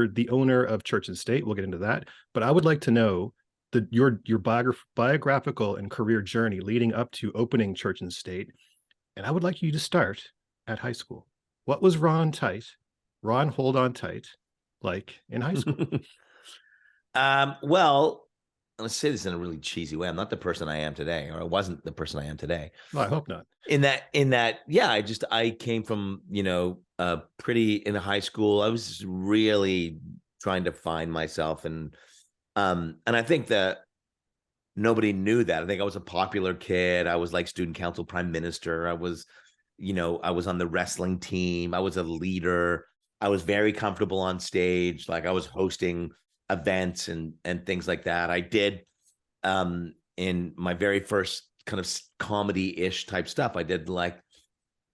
you're the owner of Church and State. We'll get into that. But I would like to know your biographical and career journey leading up to opening Church and State. And I would like you to start at high school. What was Ron Hold On Tight, like in high school? Well, let's say this in a really cheesy way. I'm not the person I am today, or I wasn't the person I am today. Well, I hope not. In that, yeah, I came from, pretty in high school. I was really trying to find myself, and I think that nobody knew that. I think I was a popular kid. I was like student council prime minister. I was on the wrestling team. I was a leader. I was very comfortable on stage. Like I was hosting events and things like that. I did in my very first kind of comedy-ish type stuff. I did like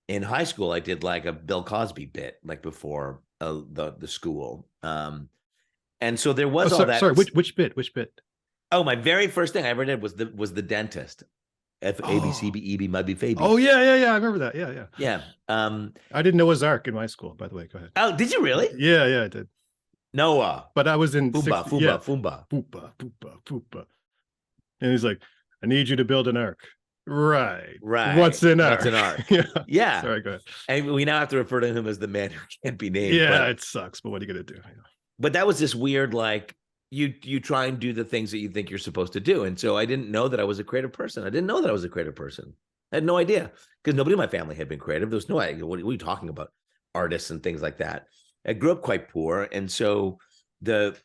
in high school, I did like a Bill Cosby bit like before the school. And so there was all that. Sorry, which bit? Oh, my very first thing I ever did was the dentist. F-A-B-C-B-E-B might be Faby. Oh, yeah. I remember that. Yeah. Yeah. I didn't know Ozark in my school, by the way. Go ahead. Oh, did you really? Yeah, I did. Noah. But I was in Foomba. And he's like, I need you to build an ark. Right. What's an ark? Yeah. Sorry, go ahead. And we now have to refer to him as the man who can't be named. Yeah, it sucks, but what are you going to do? But that was this weird, like, you try and do the things that you think you're supposed to do. And so I didn't know that I was a creative person. I had no idea because nobody in my family had been creative. There was no idea. What are you talking about? Artists and things like that. I grew up quite poor. And so the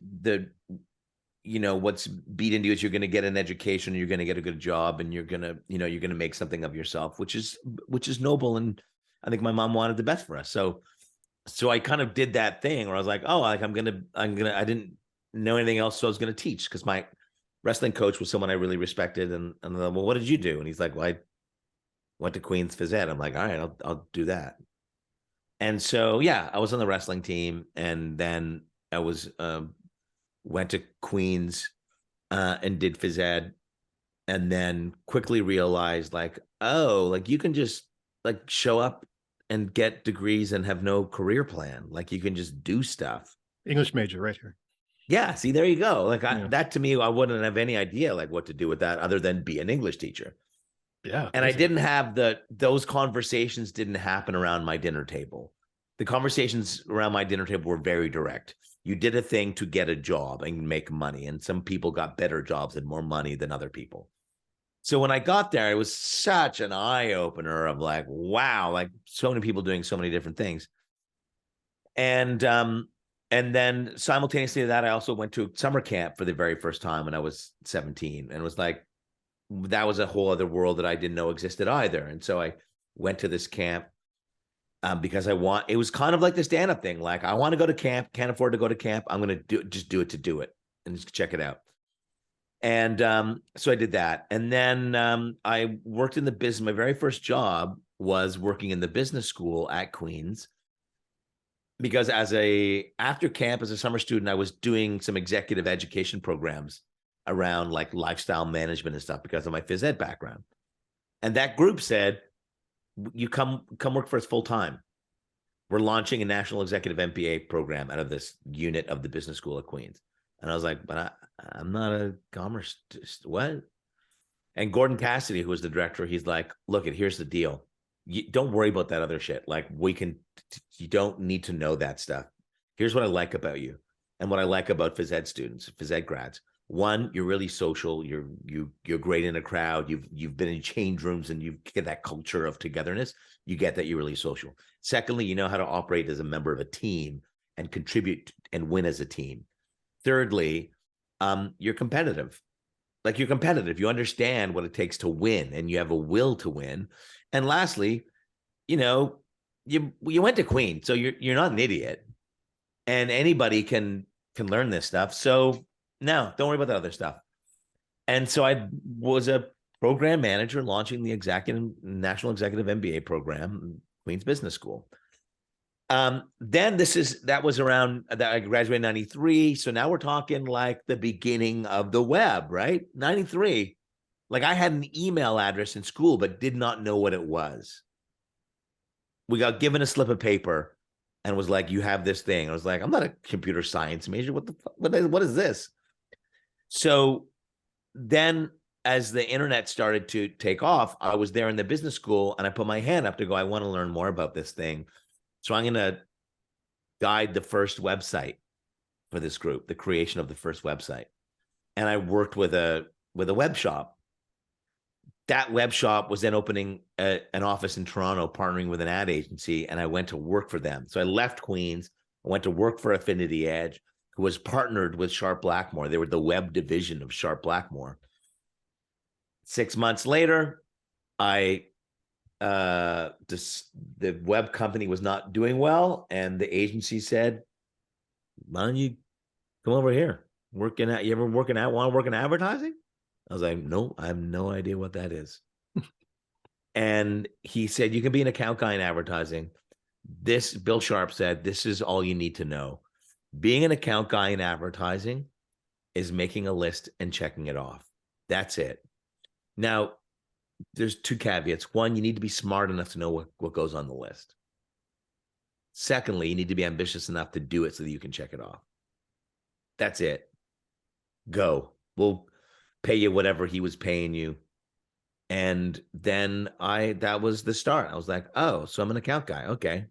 what's beat into you is you're going to get an education, you're going to get a good job, and you're going to make something of yourself, which is noble. And I think my mom wanted the best for us. So I kind of did that thing where I was like, oh, like I didn't know anything else. So I was going to teach because my wrestling coach was someone I really respected. And I'm like, well, what did you do? And he's like, well, I went to Queens Phys Ed. I'm like, all right, I'll do that. And so, yeah, I was on the wrestling team, and then I was, went to Queens and did Phys Ed, and then quickly realized like, oh, like you can just like show up and get degrees and have no career plan. Like you can just do stuff. English major right here. Yeah. See, there you go. Like that to me, I wouldn't have any idea like what to do with that other than be an English teacher. Yeah. And I didn't have those conversations didn't happen around my dinner table. The conversations around my dinner table were very direct. You did a thing to get a job and make money. And some people got better jobs and more money than other people. So when I got there, it was such an eye opener of like, wow, like so many people doing so many different things. And then simultaneously to that, I also went to summer camp for the very first time when I was 17, and it was like, that was a whole other world that I didn't know existed either. And so I went to this camp because it was kind of like the stand-up thing. Like, I want to go to camp, can't afford to go to camp. I'm going to just do it to do it and just check it out. And so I did that. And then I worked in the business. My very first job was working in the business school at Queens, because after camp, as a summer student, I was doing some executive education programs around like lifestyle management and stuff because of my phys ed background. And that group said, you come work for us full time. We're launching a national executive MBA program out of this unit of the business school at Queens. And I was like, but I'm not a commerce. What? And Gordon Cassidy, who was the director, he's like, look, here's the deal. Don't worry about that other shit. Like you don't need to know that stuff. Here's what I like about you. And what I like about phys ed students, phys ed grads. One, you're really social. You're great in a crowd. You've been in change rooms and you get that culture of togetherness. You get that you're really social. Secondly, you know how to operate as a member of a team and contribute and win as a team. Thirdly, you're competitive. Like you're competitive. You understand what it takes to win and you have a will to win. And lastly, you went to Queen, so you're not an idiot. And anybody can learn this stuff. So no, don't worry about that other stuff. And so I was a program manager launching the National Executive MBA program, Queen's Business School. Then that was around that I graduated in 93. So now we're talking like the beginning of the web, right? 93. Like I had an email address in school, but did not know what it was. We got given a slip of paper and was like, you have this thing. I was like, I'm not a computer science major. What is this? So then as the internet started to take off, I was there in the business school and I put my hand up to go, I want to learn more about this thing. So I'm going to guide the first website for this group, the creation of the first website. And I worked with a web shop. That web shop was then opening an office in Toronto, partnering with an ad agency, and I went to work for them. So I left Queens, I went to work for Affinity Edge, who was partnered with Sharp Blackmore. They were the web division of Sharp Blackmore. 6 months later, the web company was not doing well, and the agency said, "Why don't you come over here? Working at you ever working at want to work in advertising?" I was like, "No, I have no idea what that is." And he said, "You can be an account guy in advertising." Bill Sharp said, "This is all you need to know. Being an account guy in advertising is making a list and checking it off. That's it." Now, there's two caveats. One, you need to be smart enough to know what goes on the list. Secondly, you need to be ambitious enough to do it so that you can check it off. That's it. Go. We'll pay you whatever he was paying you. And then that was the start. I was like, oh, so I'm an account guy. Okay.